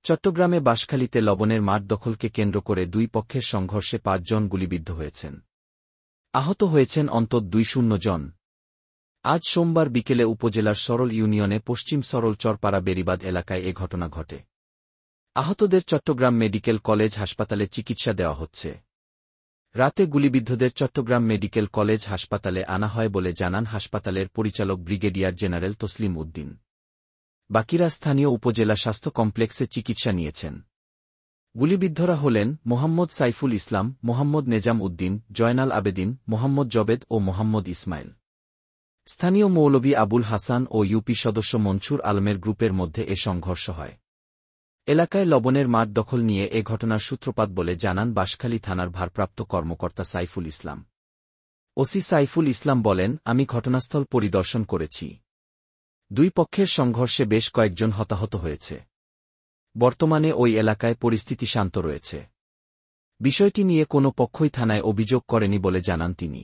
চট্টগ্রামে বাঁশখালীতে লবণের মাঠ দখলকে কেন্দ্র করে দুই পক্ষের সংঘর্ষে ৫ জন গুলিবিদ্ধ হয়েছেন। আহত হয়েছেন অন্তত ২০ জন। আজ সোমবার বিকেলে উপজেলার সরল ইউনিয়নে পশ্চিম সরল চরপাড়া বেড়িবাঁধ এলাকায় এ ঘটনা ঘটে। আহতদের চট্টগ্রাম মেডিকেল কলেজ হাসপাতালে চিকিৎসা দেওয়া হচ্ছে। রাতে গুলিবিদ্ধদের চট্টগ্রাম মেডিকেল কলেজ হাসপাতালে আনা হয় বলে জানান হাসপাতালের পরিচালক ব্রিগেডিয়ার জেনারেল তসলিম উদ্দিন। বাকিরা স্থানীয় উপজেলা স্বাস্থ্য কমপ্লেক্সে চিকিৎসা নিয়েছেন। গুলিবিদ্ধরা হলেন মোহাম্মদ সাইফুল ইসলাম, মোহাম্মদ নেজাম উদ্দিন, জয়নাল আবেদিন, মোহাম্মদ জবেদ ও মোহাম্মদ ইসমাইল। স্থানীয় মৌলভী আবুল হাসান ও ইউপি সদস্য মনসুর আলমের গ্রুপের মধ্যে এ সংঘর্ষ হয়। এলাকায় লবণের মাঠ দখল নিয়ে এ ঘটনার সূত্রপাত বলে জানান বাঁশখালী থানার ভারপ্রাপ্ত কর্মকর্তা সাইফুল ইসলাম। ওসি সাইফুল ইসলাম বলেন, আমি ঘটনাস্থল পরিদর্শন করেছি। দুই পক্ষের সংঘর্ষে বেশ কয়েকজন হতাহত হয়েছে। বর্তমানে ওই এলাকায় পরিস্থিতি শান্ত রয়েছে। বিষয়টি নিয়ে কোনো পক্ষই থানায় অভিযোগ করেনি বলে জানান তিনি।